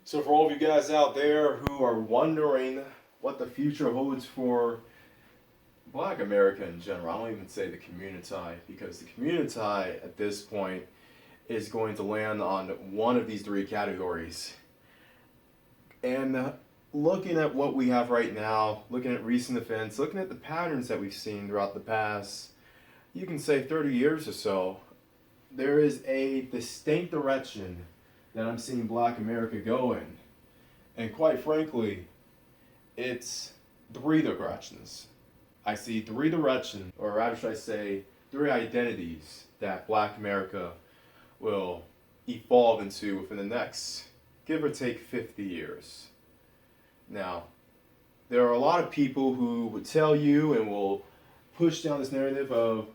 So, for all of you guys out there who are wondering what the future holds for Black America in general, I don't even say the community, because the community at this point is going to land on one of these three categories. And looking at what we have right now, looking at recent events, looking at the patterns that we've seen throughout the past, you can say 30 years or so, there is a distinct direction that I'm seeing Black America go in. And quite frankly, it's three directions. I see three directions, or rather should I say, three identities that Black America will evolve into within the next, give or take, 50 years. Now, there are a lot of people who would tell you and will push down this narrative of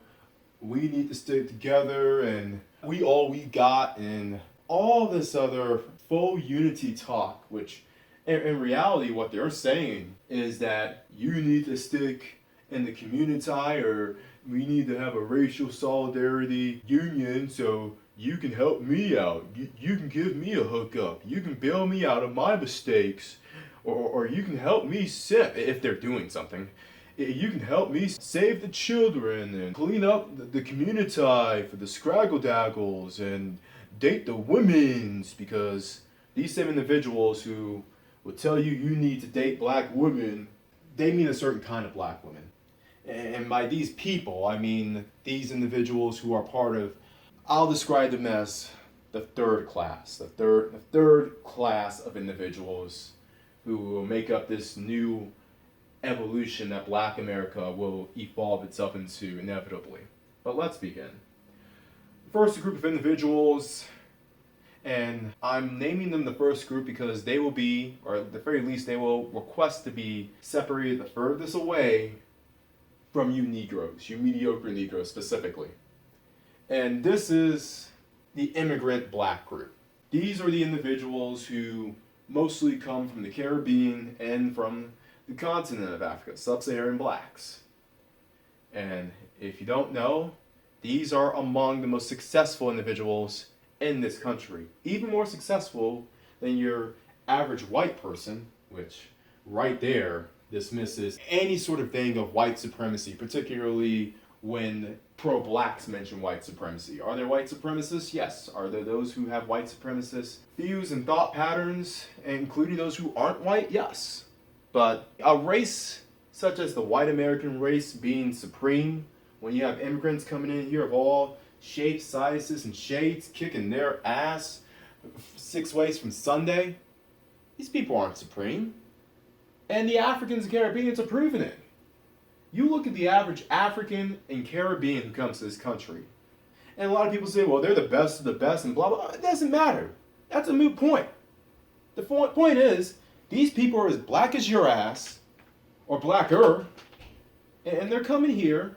we need to stick together and we all we got and all this other faux unity talk, which in reality what they're saying is that you need to stick in the community, or we need to have a racial solidarity union so you can help me out. You can give me a hookup. You can bail me out of my mistakes. Or you can help me sip if they're doing something. You can help me save the children and clean up the community for the scraggle daggles and date the women's, because these same individuals who will tell you you need to date black women, they mean a certain kind of black women. And by these people, I mean these individuals who are part of, I'll describe them as the third class, the third class of individuals who will make up this new evolution that Black America will evolve itself into inevitably. But let's begin. First, a group of individuals, and I'm naming them the first group because they will be, or at the very least, they will request to be separated the furthest away from you Negroes, you mediocre Negroes specifically. And this is the immigrant black group. These are the individuals who mostly come from the Caribbean and from the continent of Africa, sub-Saharan blacks. And if you don't know, these are among the most successful individuals in this country. Even more successful than your average white person, which right there dismisses any sort of thing of white supremacy, particularly when pro-blacks mention white supremacy. Are there white supremacists? Yes. Are there those who have white supremacist views and thought patterns, including those who aren't white? Yes. But a race such as the white American race being supreme, when you have immigrants coming in here of all shapes, sizes, and shades, kicking their ass 6 ways from Sunday, these people aren't supreme. And the Africans and Caribbeans are proving it. You look at the average African and Caribbean who comes to this country, and a lot of people say, well, they're the best of the best and blah, blah. It doesn't matter. That's a moot point. The point is, these people are as black as your ass, or blacker, and they're coming here,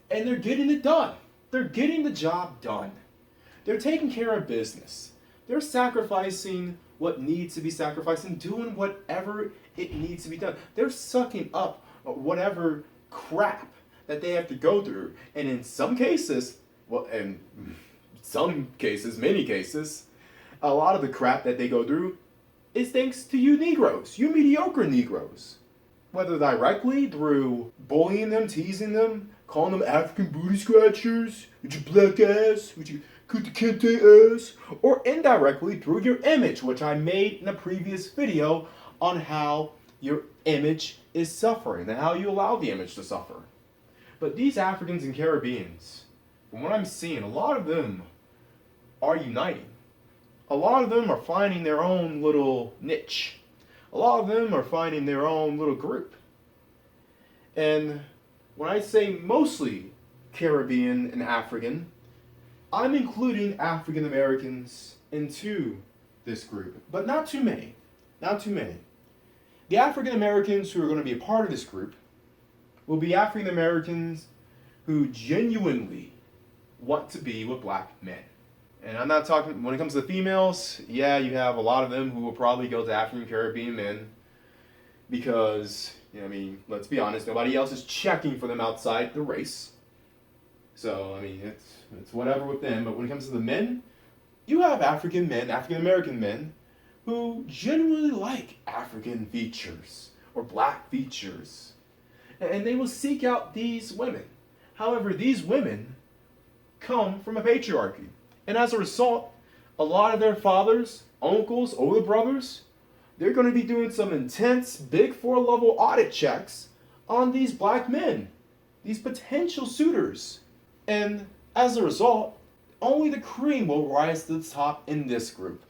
and they're getting it done. They're getting the job done. They're taking care of business. They're sacrificing what needs to be sacrificed and doing whatever it needs to be done. They're sucking up whatever crap that they have to go through. And in some cases, many cases, a lot of the crap that they go through is thanks to you Negroes, you mediocre Negroes. Whether directly through bullying them, teasing them, calling them African booty scratchers, with your black ass, with your Kunta Kinte ass, or indirectly through your image, which I made in a previous video on how your image is suffering and how you allow the image to suffer. But these Africans and Caribbeans, from what I'm seeing, a lot of them are uniting. A lot of them are finding their own little niche. A lot of them are finding their own little group. And when I say mostly Caribbean and African, I'm including African Americans into this group, but not too many. Not too many. The African Americans who are going to be a part of this group will be African Americans who genuinely want to be with black men. And I'm not talking, when it comes to the females, yeah, you have a lot of them who will probably go to African Caribbean men because, let's be honest, nobody else is checking for them outside the race. So, it's whatever with them. But when it comes to the men, you have African men, African American men, who genuinely like African features or black features. And they will seek out these women. However, these women come from a patriarchy. And as a result, a lot of their fathers, uncles, older brothers, they're going to be doing some intense Big Four level audit checks on these black men, these potential suitors. And as a result, only the cream will rise to the top in this group.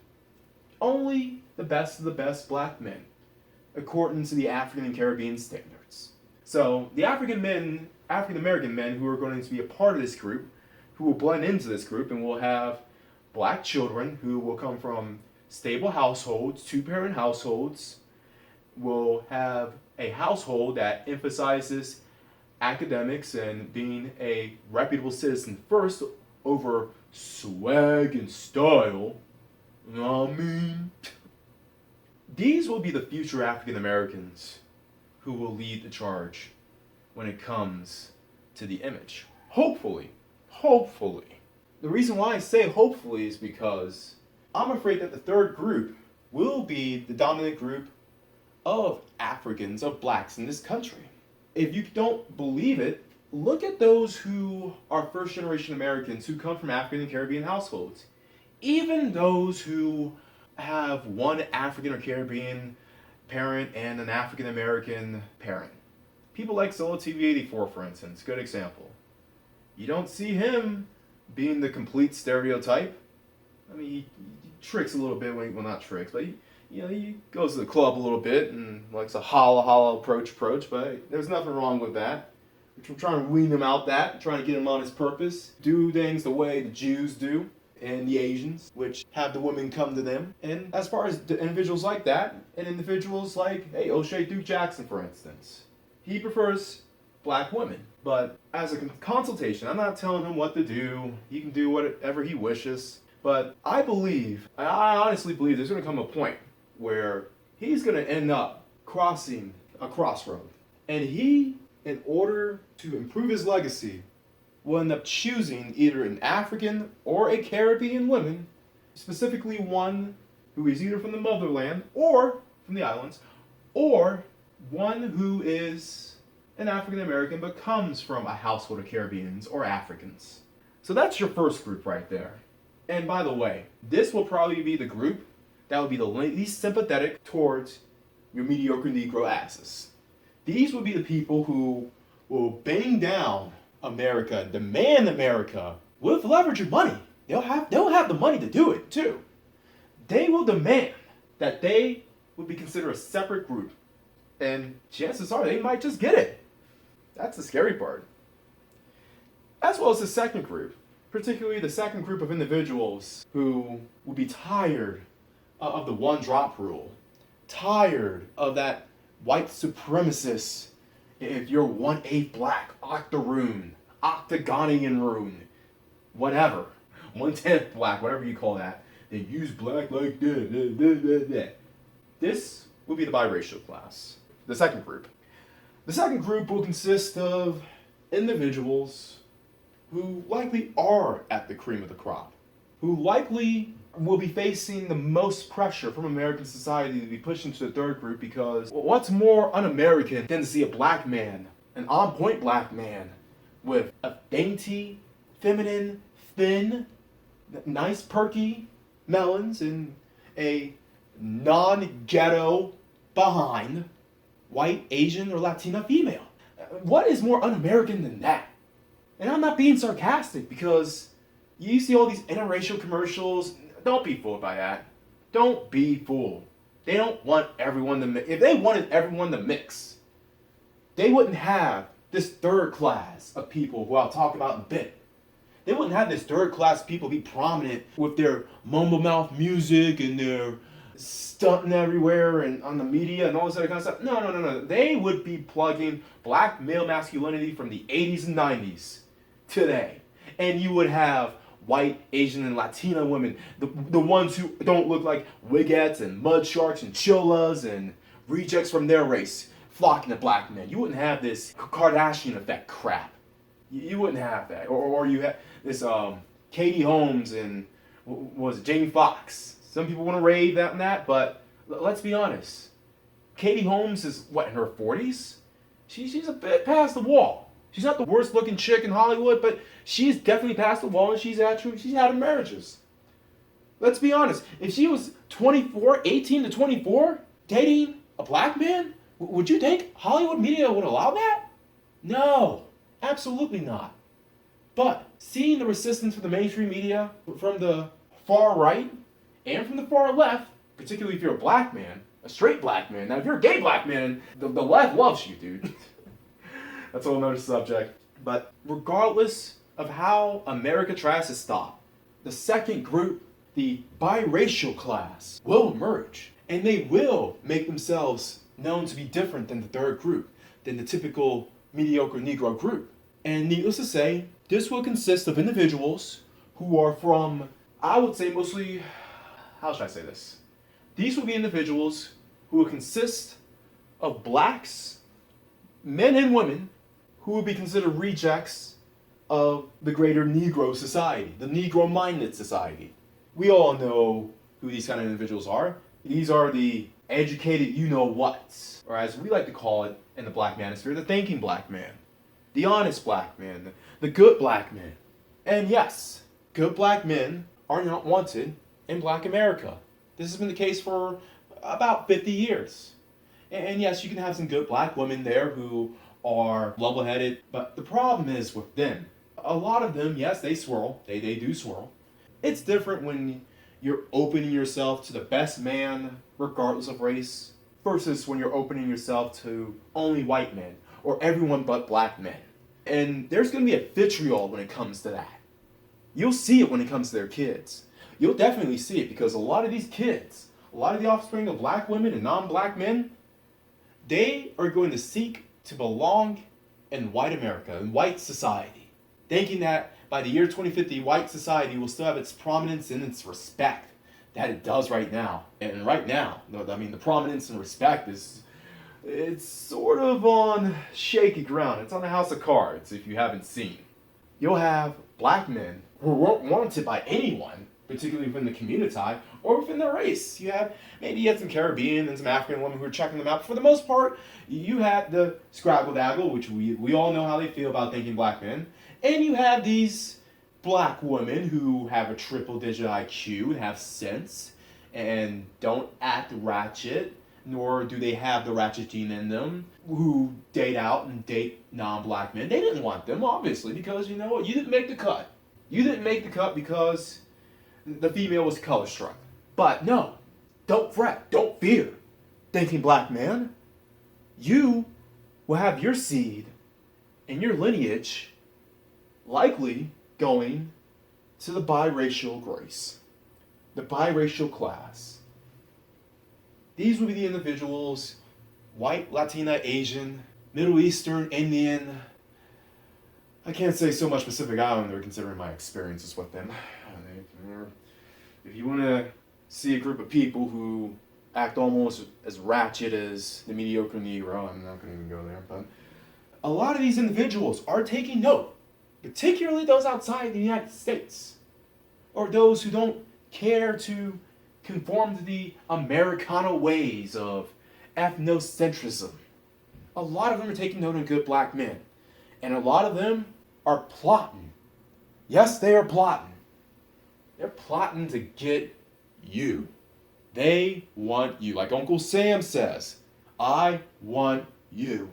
Only the best of the best black men, according to the African and Caribbean standards. So the African American men who are going to be a part of this group, who will blend into this group and will have black children who will come from stable households, two-parent households, will have a household that emphasizes academics and being a reputable citizen first over swag and style. You know what I mean? These will be the future African Americans who will lead the charge when it comes to the image. Hopefully. Hopefully. The reason why I say hopefully is because I'm afraid that the third group will be the dominant group of Africans, of blacks in this country. If you don't believe it, look at those who are first generation Americans who come from African and Caribbean households. Even those who have one African or Caribbean parent and an African American parent. People like Solo TV84, for instance, good example. You don't see him being the complete stereotype. I mean, he tricks a little bit well, not tricks, but he goes to the club a little bit and likes a holla approach, but there's nothing wrong with that. We're trying to wean him out trying to get him on his purpose, do things the way the Jews do, and the Asians, which have the women come to them. And as far as the individuals like that, and individuals like, O'Shea Duke Jackson, for instance, he prefers black women. But as a consultation, I'm not telling him what to do. He can do whatever he wishes. But I honestly believe there's going to come a point where he's going to end up crossing a crossroad. And he, in order to improve his legacy, will end up choosing either an African or a Caribbean woman, specifically one who is either from the motherland or from the islands, or one who is an African American but comes from a household of Caribbeans or Africans. So that's your first group right there. And by the way, this will probably be the group that will be the least sympathetic towards your mediocre Negro asses. These will be the people who will bang down America, demand America with leverage of money. They'll have the money to do it too. They will demand that they would be considered a separate group. And chances are they might just get it. That's the scary part. As well as the second group, particularly the second group of individuals who will be tired of the one drop rule, tired of that white supremacist, if you're 1/8 black, octoroon, octagonian rune, whatever, 1/10 black, whatever you call that, they use black like that. This will be the biracial class, the second group. The second group will consist of individuals who likely are at the cream of the crop, who likely will be facing the most pressure from American society to be pushed into the third group, because what's more un-American than to see a black man, an on-point black man, with a dainty, feminine, thin, nice perky melons and a non-ghetto behind white, Asian, or Latina female. What is more un-American than that? And I'm not being sarcastic, because you see all these interracial commercials. Don't be fooled by that. Don't be fooled. They don't want everyone to mix. If they wanted everyone to mix, they wouldn't have this third class of people who I'll talk about in a bit. They wouldn't have this third class people be prominent with their mumble mouth music and their stunting everywhere and on the media and all this other kind of stuff. No. They would be plugging black male masculinity from the 80s and 90s today. And you would have white, Asian, and Latina women, the ones who don't look like wigettes and mud sharks and cholas and rejects from their race flocking to black men. You wouldn't have this Kardashian effect crap. You wouldn't have that. Or you have this Katie Holmes and what was it, Jamie Foxx. Some people want to rave that and that, but let's be honest. Katie Holmes is, what, in her 40s? She's a bit past the wall. She's not the worst looking chick in Hollywood, but she's definitely past the wall, and she's had marriages. Let's be honest. If she was 24, 18 to 24, dating a black man, would you think Hollywood media would allow that? No, absolutely not. But seeing the resistance from the mainstream media, from the far right and from the far left, particularly if you're a black man, a straight black man. Now, if you're a gay black man, the left loves you, dude. That's a whole nother subject. But regardless of how America tries to stop, the second group, the biracial class, will emerge. And they will make themselves known to be different than the third group, than the typical mediocre Negro group. And needless to say, this will consist of individuals who are from, I would say mostly, how should I say this? These will be individuals who will consist of blacks, men and women, who will be considered rejects of the greater Negro society, the Negro-minded society. We all know who these kind of individuals are. These are the educated you-know-whats, or as we like to call it in the black manosphere, the thinking black man, the honest black man, the good black man. And yes, good black men are not wanted in black America. This has been the case for about 50 years. And yes, you can have some good black women there who are level-headed, but the problem is with them. A lot of them, yes, they swirl. They do swirl. It's different when you're opening yourself to the best man, regardless of race, versus when you're opening yourself to only white men, or everyone but black men. And there's going to be a vitriol when it comes to that. You'll see it when it comes to their kids. You'll definitely see it because a lot of these kids, a lot of the offspring of black women and non-black men, they are going to seek to belong in white America, in white society, thinking that by the year 2050, white society will still have its prominence and its respect that it does right now. And right now, I mean, the prominence and respect it's sort of on shaky ground. It's on a house of cards, if you haven't seen. You'll have black men who weren't wanted by anyone, particularly within the community or within their race. You had some Caribbean and some African women who were checking them out. But for the most part, you had the scrabble-dabble, which we all know how they feel about thinking black men. And you have these black women who have a triple-digit IQ and have sense and don't act ratchet, nor do they have the ratchet gene in them, who date out and date non-black men. They didn't want them, obviously, because you know what? You didn't make the cut. You didn't make the cut because the female was color struck. But no, don't fret, don't fear, thinking black man. You will have your seed and your lineage likely going to the biracial race, the biracial class. These will be the individuals, white, Latina, Asian, Middle Eastern, Indian. I can't say so much Pacific Islander considering my experiences with them. If you want to see a group of people who act almost as ratchet as the mediocre Negro, I'm not going to even go there, but a lot of these individuals are taking note, particularly those outside the United States, or those who don't care to conform to the Americana ways of ethnocentrism. A lot of them are taking note of good black men, and a lot of them are plotting. Yes, they are plotting. They're plotting to get you. They want you. Like Uncle Sam says, I want you.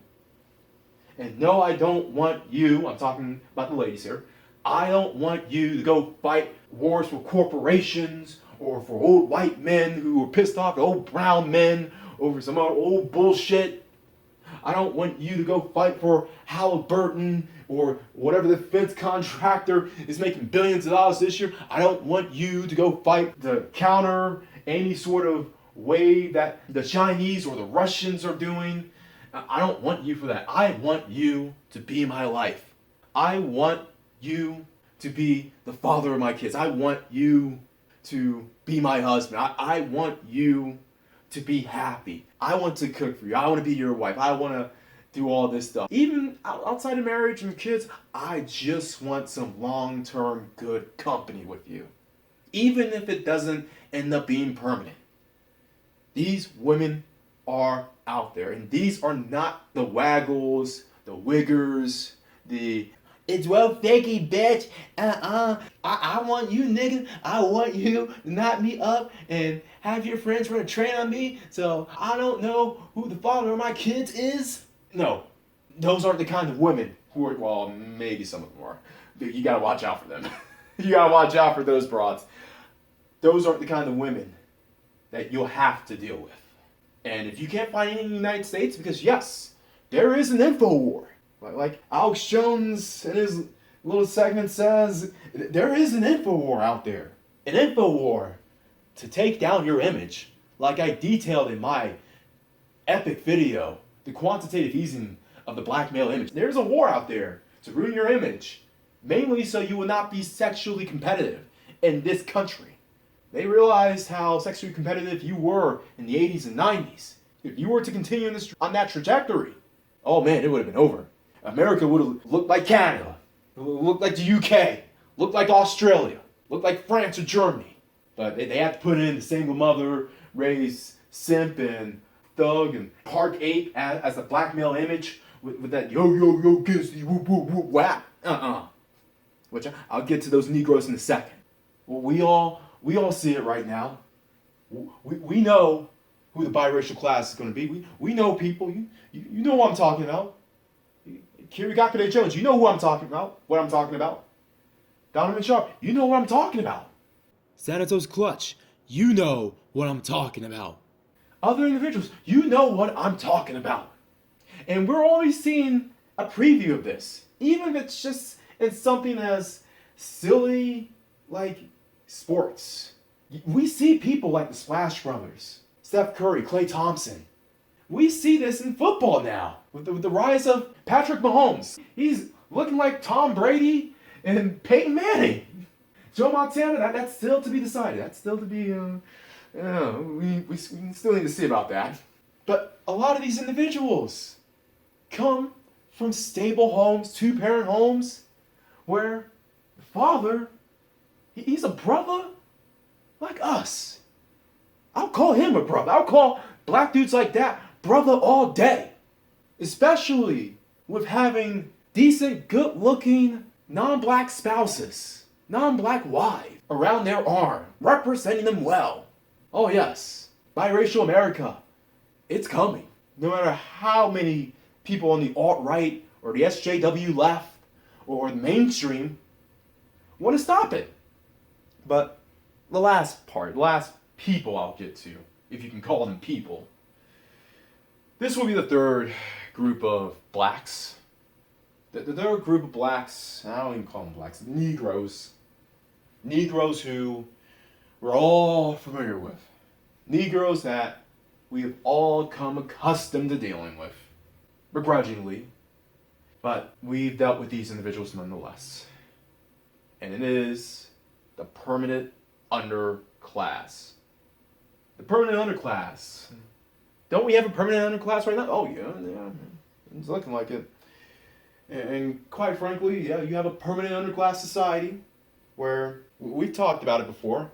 And no, I don't want you, I'm talking about the ladies here, I don't want you to go fight wars for corporations or for old white men who are pissed off at old brown men over some other old bullshit. I don't want you to go fight for Halliburton or whatever the defense contractor is making billions of dollars this year. I don't want you to go fight to counter any sort of way that the Chinese or the Russians are doing. I don't want you for that. I want you to be my life. I want you to be the father of my kids. I want you to be my husband. I want you to be happy. I want to cook for you. I want to be your wife. I want to do all this stuff. Even outside of marriage and kids, I just want some long-term good company with you. even if it doesn't end up being permanent. These women are out there, and these are not the waggles, the wiggers, the it's well fakey, bitch. I want you, nigga. I want you to knock me up and have your friends run a train on me so I don't know who the father of my kids is. No, those aren't the kind of women who are, well, maybe some of them are. You gotta watch out for them. You gotta watch out for those broads. Those aren't the kind of women that you'll have to deal with. And if you can't find any in the United States, because yes, there is an info war. Like Alex Jones in his little segment says, there is an info war out there. An info war to take down your image, like I detailed in my epic video, the quantitative easing of the black male image. There's a war out there to ruin your image, mainly so you will not be sexually competitive in this country. They realized how sexually competitive you were in the 80s and 90s. If you were to continue on that trajectory, oh man, it would have been over. America would have looked like Canada, looked like the UK, looked like Australia, looked like France or Germany. But they had to put in the single mother, raise simp and thug and park ape as a black male image with that yo yo yo kissy whoop whoop whoop whap. Which I'll get to those Negroes in a second. Well, we all see it right now. We know who the biracial class is going to be. We know people. You know what I'm talking about. Kirigakure Jones, you know who I'm talking about. What I'm talking about. Donovan Sharp, you know what I'm talking about. Santos Clutch, you know what I'm talking about. Other individuals, you know what I'm talking about. And we're only seeing a preview of this. Even if it's something as silly like sports. We see people like the Splash Brothers, Steph Curry, Klay Thompson. We see this in football now with the rise of Patrick Mahomes. He's looking like Tom Brady and Peyton Manning. Joe Montana, that's still to be decided. That's still to be, we still need to see about that. But a lot of these individuals come from stable homes, two-parent homes, where the father, he's a brother like us. I'll call him a brother. I'll call black dudes like that brother all day. Especially with having decent, good-looking, non-black spouses, non-black wives around their arm, representing them well. Oh yes, biracial America, it's coming. No matter how many people on the alt-right or the SJW left or the mainstream want to stop it. But the last people I'll get to, if you can call them people, this will be the third group of blacks. The third group of blacks, I don't even call them blacks, Negroes. Negroes who we're all familiar with. Negroes that we have all come accustomed to dealing with, begrudgingly, but we've dealt with these individuals nonetheless. And it is the permanent underclass. The permanent underclass. Don't we have a permanent underclass right now? Oh yeah, it's looking like it. And quite frankly, yeah, you have a permanent underclass society where we've talked about it before.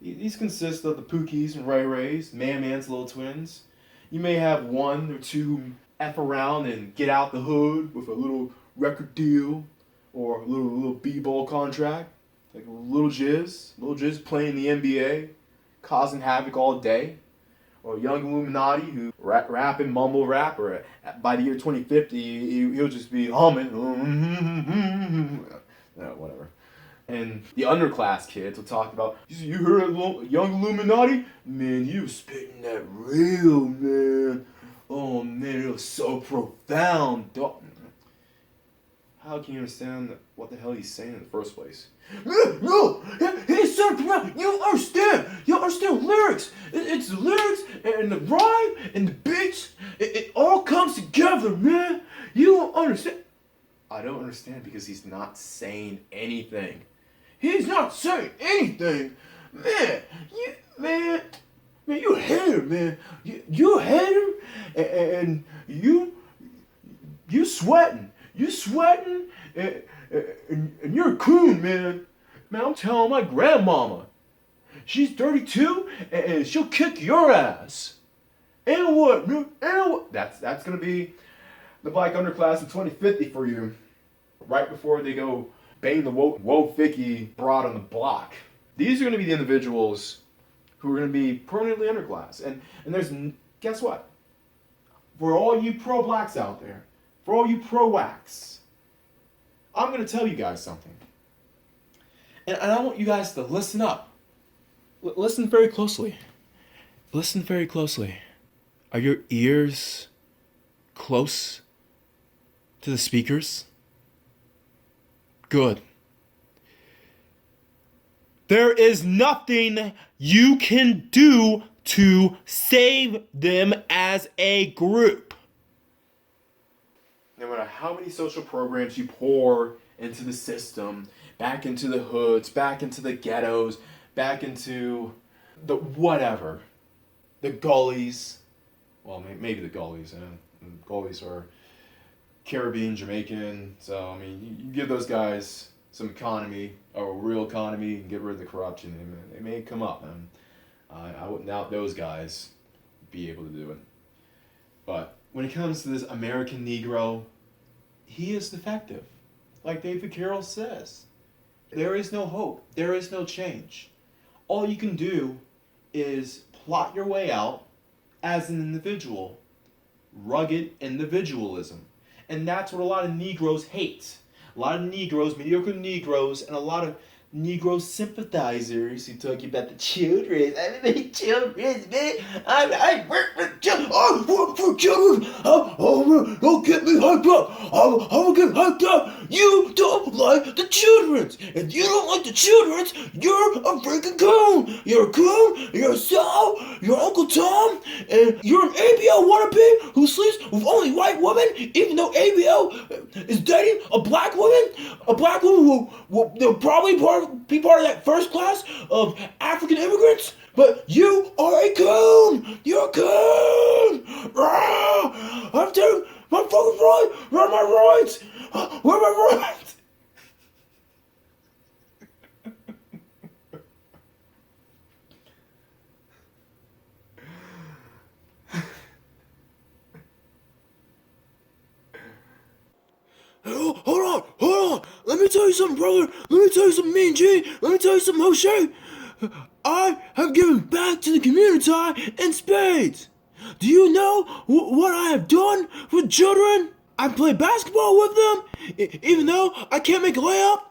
These consist of the Pookies and Ray Rays, Man's little twins. You may have one or two who F around and get out the hood with a little record deal or a little b-ball contract. Like Little Jizz playing the NBA, causing havoc all day. Or young Illuminati who rap and mumble rap, or by the year 2050, he'll just be humming. Whatever. And the underclass kids will talk about, you heard young Illuminati? Man, he was spitting that real, man. Oh, man, it was so profound. How can you understand what the hell he's saying in the first place? No, he's so profound. You understand lyrics. It's the lyrics and the rhyme and the beats. It all comes together, man. You don't understand. I don't understand because he's not saying anything. He's not saying anything. Man, you hate him, man. You hate him, and you sweating. You sweating, and you're a coon, man. Man, I'm telling my grandmama, she's 32 and she'll kick your ass. And what? And what? That's gonna be the black underclass in 2050 for you. Right before they go bang the Woficky broad on the block. These are gonna be the individuals who are gonna be permanently underclass. And there's, guess what? For all you pro-blacks out there, for all you pro-whacks, I'm gonna tell you guys something. And I want you guys to listen up. Listen very closely. Listen very closely. Are your ears close to the speakers? Good. There is nothing you can do to save them as a group. No matter how many social programs you pour into the system, back into the hoods, back into the ghettos, back into the whatever, the gullies. Well, maybe the gullies. Gullies are Caribbean, Jamaican. So, I mean, you give those guys some economy, a real economy, and get rid of the corruption. They may come up, and I wouldn't doubt those guys be able to do it. But when it comes to this American Negro, he is defective. Like David Carroll says, there is no hope. There is no change. All you can do is plot your way out as an individual. Rugged individualism. And that's what a lot of Negroes hate. A lot of Negroes, mediocre Negroes, and a lot of Negro sympathizers who talk about the children. I mean, children, man. I work with children. I work for children. Don't get me hyped up. I will get hyped up. You don't like the children. If you don't like the children, you're a freaking coon. You're a coon. You're a Sal. You're Uncle Tom. And you're an ABL wannabe who sleeps with only white women, even though ABL is dating a black woman. A black woman who will probably be part of that first class of African immigrants, but you are a coon! You're a coon! I'm telling my fucking right! Where are my rights? Where are my rights? Hold on. Let me tell you something, brother. Let me tell you something, Mean G. Let me tell you something, O'Shea. I have given back to the community in spades. Do you know what I have done with children? I play basketball with them, even though I can't make a layup.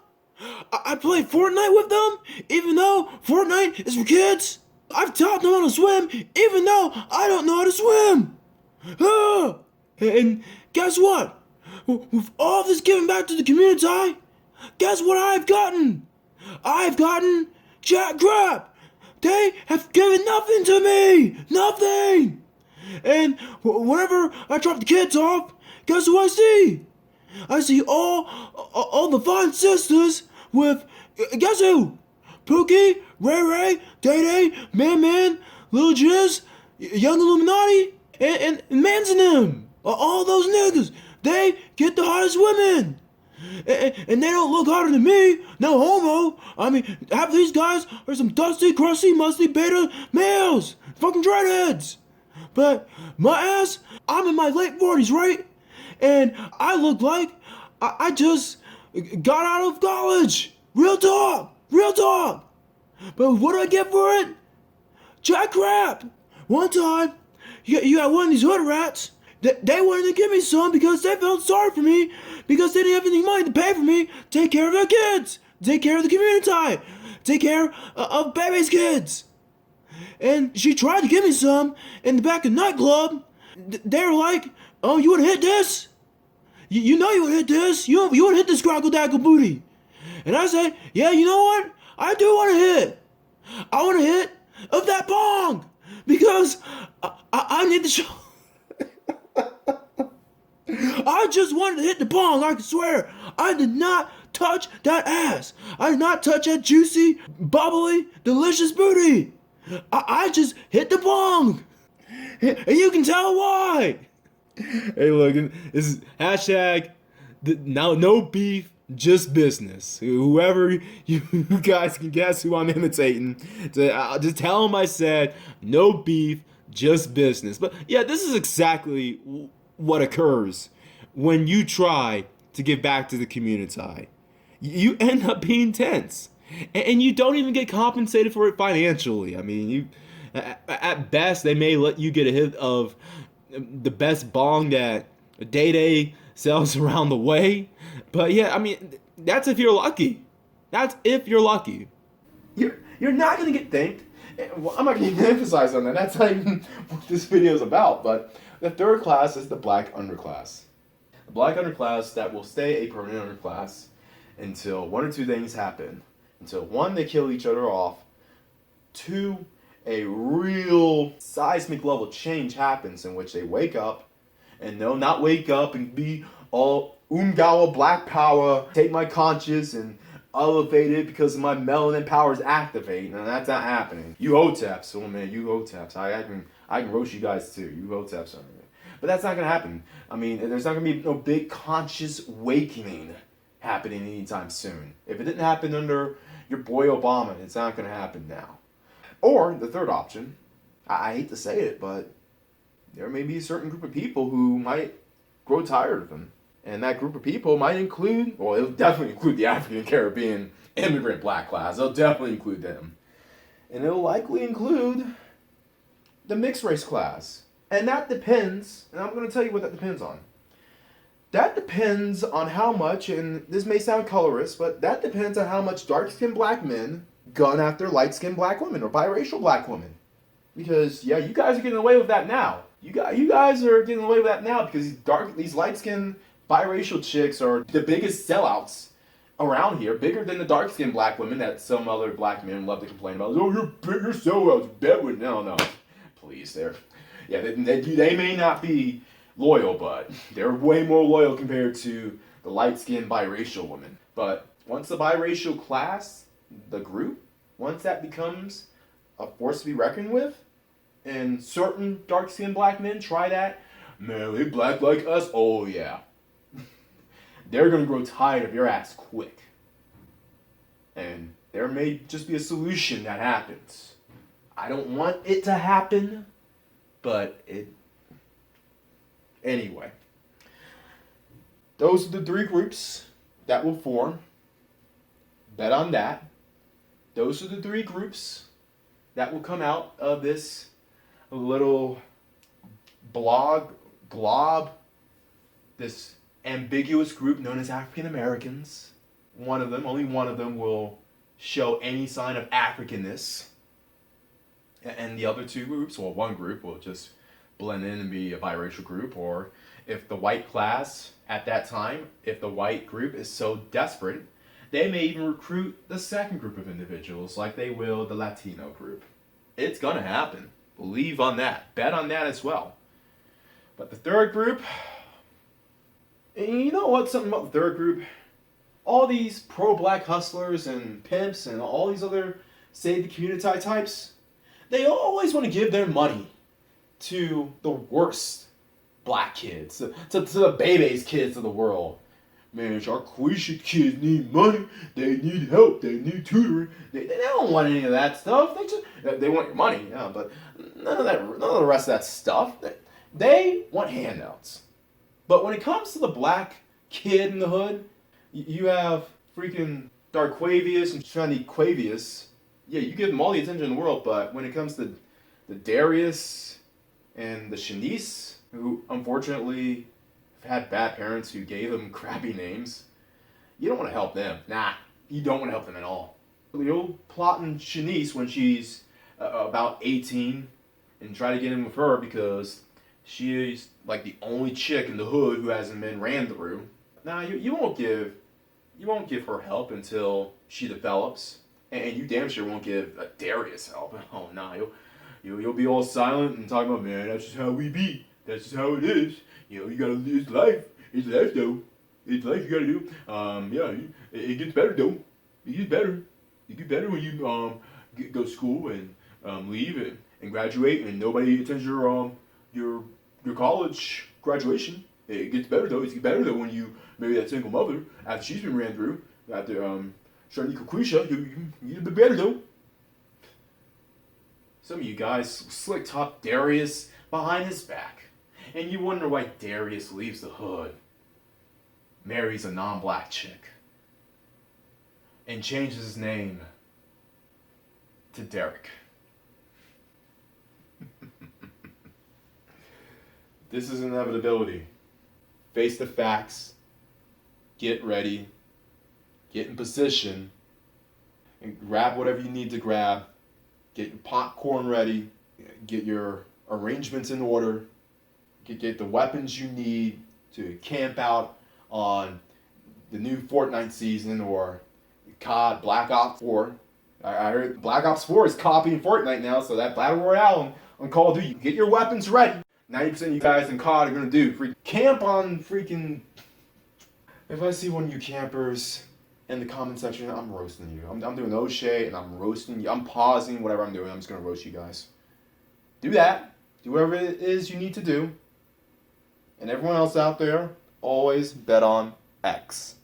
I play Fortnite with them, even though Fortnite is for kids. I've taught them how to swim, even though I don't know how to swim. And guess what? With all this giving back to the community, guess what I've gotten? I've gotten jack crap. They have given nothing to me. Nothing. And whenever I drop the kids off, guess who I see? I see all the fine sisters with, guess who? Pookie, Ray Ray, Day Day, Man, Lil Jizz, Young Illuminati, and Mans and them. All those niggas. They get the hottest women. And they don't look hotter than me. No homo. I mean, half these guys are some dusty, crusty, musty beta males. Fucking dreadheads. But my ass, I'm in my late 40s, right? And I look like I just got out of college. Real talk. But what do I get for it? Jack crap. One time, you got one of these hood rats. They wanted to give me some because they felt sorry for me, because they didn't have any money to pay for me to take care of their kids, take care of the community, take care of baby's kids. And she tried to give me some in the back of the nightclub. They were like, oh, you want to hit this? You know you want to hit this. You want to hit this crackle dackle booty. And I said, yeah, you know what? I do want to hit. I want to hit of that bong because I need to show. I just wanted to hit the bong, I can swear. I did not touch that ass. I did not touch that juicy, bubbly, delicious booty. I just hit the bong. And you can tell why. Hey, look, this is hashtag now no beef just business. Whoever you guys can guess who I'm imitating, just tell them I said no beef, just business. But yeah, this is exactly what occurs when you try to give back to the community. You end up being tense, and you don't even get compensated for it financially. I mean, you at best they may let you get a hit of the best bong that Day Day sells around the way. But yeah, I mean, that's if you're lucky. That's if you're lucky. You're not gonna get thanked. Well, I'm not gonna even emphasize on that. That's not even what this video is about. But the third class is the black underclass. The black underclass that will stay a permanent underclass until one or two things happen. Until one, they kill each other off. Two, a real seismic level change happens in which they wake up, and they'll not wake up and be all Ungawa black power, take my conscience and elevate it because my melanin powers activate. And that's not happening. You Hoteps, oh man, you Hoteps. I can roast you guys too. You Hoteps on me. But that's not gonna happen. I mean, there's not gonna be no big conscious awakening happening anytime soon. If it didn't happen under your boy Obama, it's not gonna happen now. Or the third option, I hate to say it, but there may be a certain group of people who might grow tired of them. And that group of people might include, well, it'll definitely include the African Caribbean immigrant black class. It'll definitely include them. And it'll likely include the mixed race class. And that depends, and I'm going to tell you what that depends on. That depends on how much, and this may sound colorist, but that depends on how much dark-skinned black men gun after light-skinned black women or biracial black women. Because, yeah, you guys are getting away with that now. You guys are getting away with that now because these light-skinned biracial chicks are the biggest sellouts around here, bigger than the dark-skinned black women that some other black men love to complain about. Oh, you're bigger sellouts, Bedouin. No. Please, they may not be loyal, but they're way more loyal compared to the light-skinned biracial women. But once the biracial class, the group, once that becomes a force to be reckoned with, and certain dark-skinned black men try that, man, they black like us? Oh, yeah. They're going to grow tired of your ass quick. And there may just be a solution that happens. I don't want it to happen, but it... Anyway. Those are the three groups that will form. Bet on that. Those are the three groups that will come out of this little glob, this ambiguous group known as African Americans. Only one of them will show any sign of Africanness. And the other two groups, well, one group will just blend in and be a biracial group, or if the white class at that time, if the white group is so desperate, they may even recruit the second group of individuals like they will the Latino group. It's gonna happen. Believe on that. Bet on that as well. But the third group, and you know what? Something about the third group? All these pro-black hustlers and pimps and all these other save the community types, they always want to give their money to the worst black kids, to the baby's kids of the world. Man, Sharquisha kids need money, they need help, they need tutoring. They don't want any of that stuff. They want your money, yeah, but none of the rest of that stuff. They want handouts. But when it comes to the black kid in the hood, you have freaking Darquavius and Shaniquavius. Yeah, you give them all the attention in the world, but when it comes to the Darius and the Shanice, who unfortunately had bad parents who gave them crappy names, you don't want to help them. Nah, you don't want to help them at all. You'll plot in Shanice when she's about 18 and try to get in with her because she is like the only chick in the hood who hasn't been ran through. Nah, you won't give her help until she develops, and you damn sure won't give Darius help. Oh nah, you'll be all silent and talking about, man, that's just how we be. That's just how it is. You know, you gotta live life. It's life though. It's life you gotta do. It gets better though. It gets better. It gets better when you go to school and leave and graduate and nobody attends your college graduation. It gets better though. It gets better though when you marry that single mother after she's been ran through. After Shanika Quisha, you get better though. Some of you guys slick top Darius behind his back, and you wonder why Darius leaves the hood, marries a non-black chick, and changes his name to Derek. This is inevitability. Face the facts. Get ready. Get in position. And grab whatever you need to grab. Get your popcorn ready. Get your arrangements in order. Get the weapons you need to camp out on the new Fortnite season or COD Black Ops 4. I heard Black Ops 4 is copying Fortnite now, so that Battle Royale on Call of Duty, get your weapons ready. 90% of you guys in COD are gonna do camp on freaking. If I see one of you campers in the comment section, I'm roasting you. I'm doing O'Shea and I'm roasting you. I'm pausing whatever I'm doing. I'm just gonna roast you guys. Do that. Do whatever it is you need to do. And everyone else out there, always bet on X.